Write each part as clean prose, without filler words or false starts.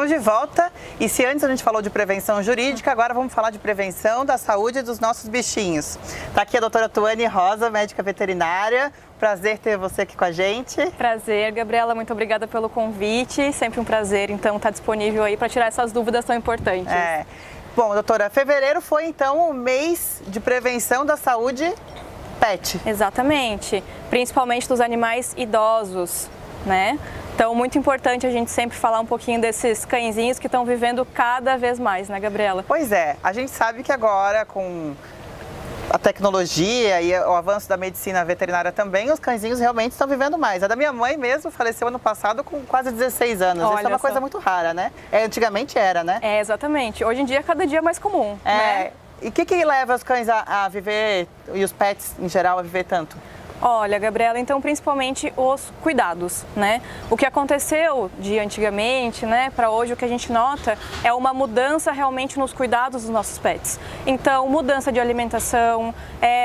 Estamos de volta e se antes a gente falou de prevenção jurídica, agora vamos falar de prevenção da saúde dos nossos bichinhos. Está aqui a doutora Tuane Rosa, médica veterinária. Prazer ter você aqui com a gente. Prazer, Gabriela. Muito obrigada pelo convite. Sempre um prazer, então, estar disponível aí para tirar essas dúvidas tão importantes. Bom, doutora, fevereiro foi então o mês de prevenção da saúde pet. Exatamente. Principalmente dos animais idosos, né? Então, muito importante a gente sempre falar um pouquinho desses cãezinhos que estão vivendo cada vez mais, né, Gabriela? Pois é, a gente sabe que agora com a tecnologia e o avanço da medicina veterinária também, os cãezinhos realmente estão vivendo mais. A da minha mãe mesmo faleceu ano passado com quase 16 anos. Isso é uma coisa muito rara, né? Antigamente era, né? Exatamente. Hoje em dia, cada dia é mais comum, né? E o que leva os cães a viver, e os pets em geral, a viver tanto? Olha, Gabriela, então principalmente os cuidados, né? O que aconteceu de antigamente, né, para hoje, o que a gente nota é uma mudança realmente nos cuidados dos nossos pets. Então, mudança de alimentação,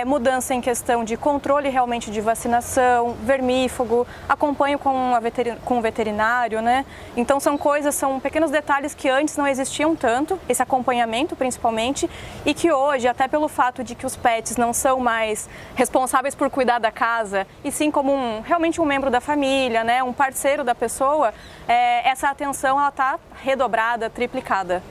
mudança em questão de controle realmente de vacinação, vermífugo, acompanho com o veterinário, né? Então, são pequenos detalhes que antes não existiam tanto, esse acompanhamento principalmente, e que hoje, até pelo fato de que os pets não são mais responsáveis por cuidar da casa, e sim como realmente um membro da família, né, um parceiro da pessoa, essa atenção ela está redobrada, triplicada.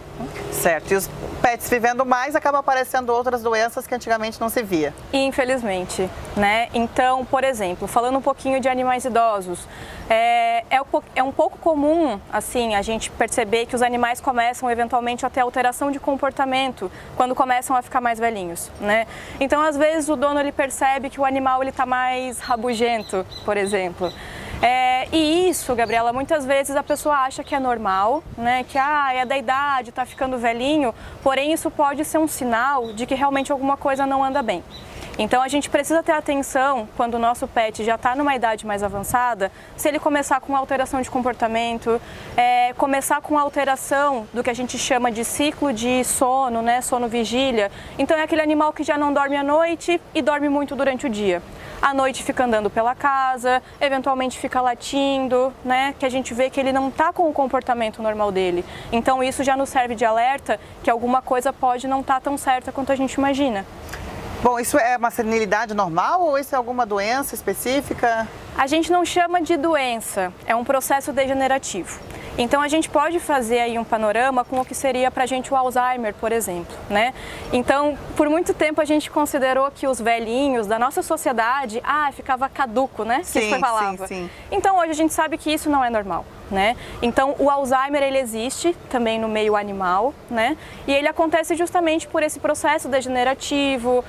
Certo, e os pets vivendo mais, acabam aparecendo outras doenças que antigamente não se via. Infelizmente, né? Então, por exemplo, falando um pouquinho de animais idosos, é um pouco comum, assim, a gente perceber que os animais começam eventualmente a ter alteração de comportamento quando começam a ficar mais velhinhos, né? Então, às vezes, o dono ele percebe que o animal ele está mais rabugento, por exemplo. E isso, Gabriela, muitas vezes a pessoa acha que é normal, né? Que é da idade, tá ficando velhinho, porém isso pode ser um sinal de que realmente alguma coisa não anda bem. Então a gente precisa ter atenção quando o nosso pet já está numa idade mais avançada, se ele começar com alteração de comportamento, começar com alteração do que a gente chama de ciclo de sono, né? Sono-vigília. Então é aquele animal que já não dorme à noite e dorme muito durante o dia. À noite fica andando pela casa, eventualmente fica latindo, né? Que a gente vê que ele não está com o comportamento normal dele. Então isso já nos serve de alerta que alguma coisa pode não estar tão certa quanto a gente imagina. Bom, isso é uma senilidade normal ou isso é alguma doença específica? A gente não chama de doença, é um processo degenerativo. Então a gente pode fazer aí um panorama com o que seria pra gente o Alzheimer, por exemplo, né? Então, por muito tempo a gente considerou que os velhinhos da nossa sociedade, ficava caduco, né? Que isso falava. Sim. Então hoje a gente sabe que isso não é normal, né? Então o Alzheimer ele existe também no meio animal, né? E ele acontece justamente por esse processo degenerativo,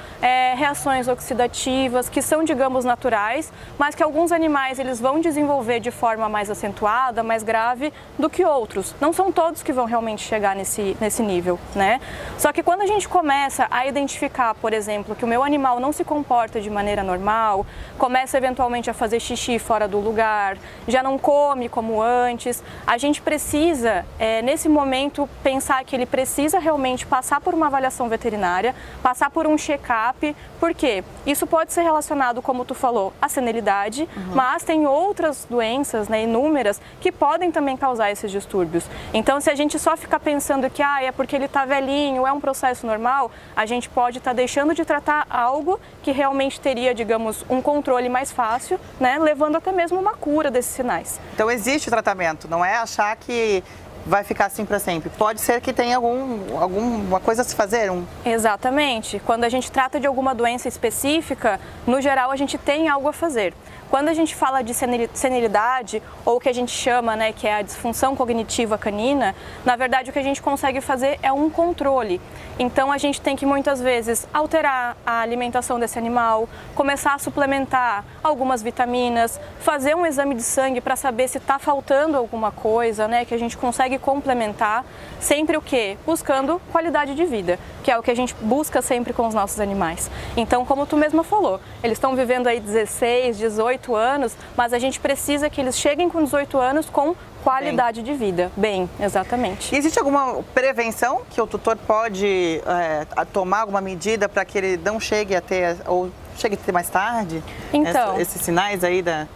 reações oxidativas que são, digamos, naturais, mas que alguns animais eles vão desenvolver de forma mais acentuada, mais grave do que outros. Não são todos que vão realmente chegar nesse nível, né? Só que quando a gente começa a identificar, por exemplo, que o meu animal não se comporta de maneira normal, começa eventualmente a fazer xixi fora do lugar, já não come como antes, a gente precisa, nesse momento, pensar que ele precisa realmente passar por uma avaliação veterinária, passar por um check-up, porque isso pode ser relacionado, como tu falou, à senilidade, mas tem outras doenças, né, inúmeras, que podem também causar esses distúrbios. Então, se a gente só ficar pensando que é porque ele está velhinho, é um processo normal, a gente pode estar deixando de tratar algo que realmente teria, digamos, um controle mais fácil, né, levando até mesmo uma cura desses sinais. Então, existe tratamento, não é achar que vai ficar assim para sempre. Pode ser que tenha alguma coisa a se fazer. Exatamente. Quando a gente trata de alguma doença específica, no geral a gente tem algo a fazer. Quando a gente fala de senilidade, ou o que a gente chama, né, que é a disfunção cognitiva canina, na verdade o que a gente consegue fazer é um controle. Então a gente tem que muitas vezes alterar a alimentação desse animal, começar a suplementar algumas vitaminas, fazer um exame de sangue para saber se está faltando alguma coisa, né, que a gente consegue complementar, sempre o quê? Buscando qualidade de vida, que é o que a gente busca sempre com os nossos animais. Então, como tu mesma falou, eles estão vivendo aí 16, 18 anos, mas a gente precisa que eles cheguem com 18 anos com qualidade de vida. Bem, exatamente. E existe alguma prevenção que o tutor pode tomar alguma medida para que ele não chegue a ter, ou chegue a ter mais tarde? Então, esses sinais aí da...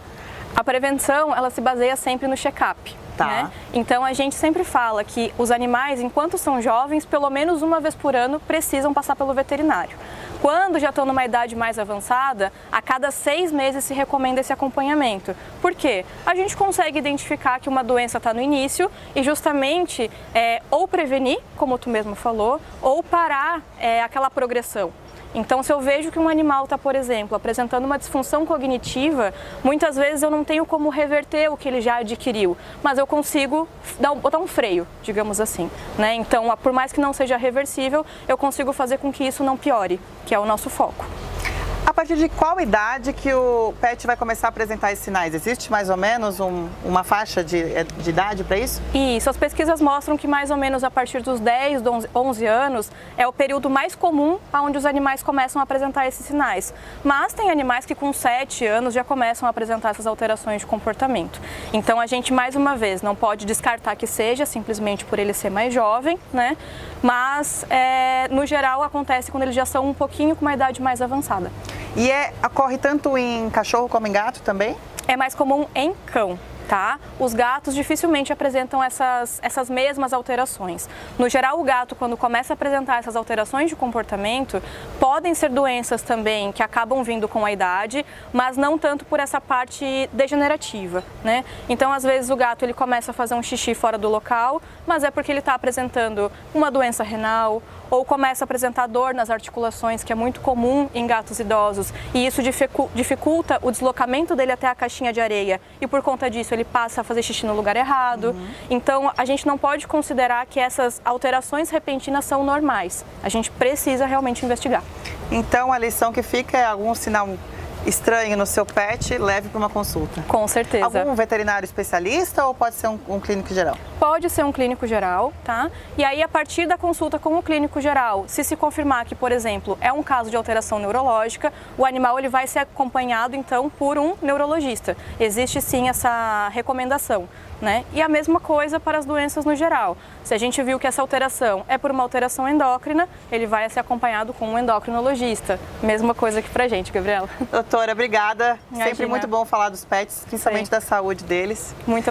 A prevenção, ela se baseia sempre no check-up. Tá. né? Então a gente sempre fala que os animais, enquanto são jovens, pelo menos uma vez por ano precisam passar pelo veterinário. Quando já estão numa idade mais avançada, a cada 6 meses se recomenda esse acompanhamento. Por quê? A gente consegue identificar que uma doença está no início e justamente ou prevenir, como tu mesmo falou, ou parar aquela progressão. Então, se eu vejo que um animal está, por exemplo, apresentando uma disfunção cognitiva, muitas vezes eu não tenho como reverter o que ele já adquiriu, mas eu consigo botar um freio, digamos assim, né? Então, por mais que não seja reversível, eu consigo fazer com que isso não piore, que é o nosso foco. A partir de qual idade que o pet vai começar a apresentar esses sinais? Existe mais ou menos uma faixa de idade para isso? Isso, as pesquisas mostram que mais ou menos a partir dos 10, 11 anos é o período mais comum onde os animais começam a apresentar esses sinais. Mas tem animais que com 7 anos já começam a apresentar essas alterações de comportamento. Então a gente, mais uma vez, não pode descartar que seja simplesmente por ele ser mais jovem, né? Mas no geral acontece quando eles já são um pouquinho com uma idade mais avançada. E ocorre tanto em cachorro como em gato também? É mais comum em cão, tá? Os gatos dificilmente apresentam essas mesmas alterações. No geral, o gato, quando começa a apresentar essas alterações de comportamento, podem ser doenças também que acabam vindo com a idade, mas não tanto por essa parte degenerativa, né? Então, às vezes, o gato ele começa a fazer um xixi fora do local, mas é porque ele está apresentando uma doença renal, ou começa a apresentar dor nas articulações, que é muito comum em gatos idosos, e isso dificulta o deslocamento dele até a caixinha de areia, e por conta disso ele passa a fazer xixi no lugar errado. Então a gente não pode considerar que essas alterações repentinas são normais, a gente precisa realmente investigar. Então a lição que fica é algum sinal estranho no seu pet, leve para uma consulta. Com certeza. Algum veterinário especialista ou pode ser um clínico geral? Pode ser um clínico geral, tá? E aí, a partir da consulta com o clínico geral, se confirmar que, por exemplo, é um caso de alteração neurológica, o animal ele vai ser acompanhado, então, por um neurologista. Existe, sim, essa recomendação, né? E a mesma coisa para as doenças no geral. Se a gente viu que essa alteração é por uma alteração endócrina, ele vai ser acompanhado com um endocrinologista. Mesma coisa aqui pra gente, Gabriela. Doutora, obrigada. Imagina. Sempre muito bom falar dos pets, principalmente da saúde deles. Muito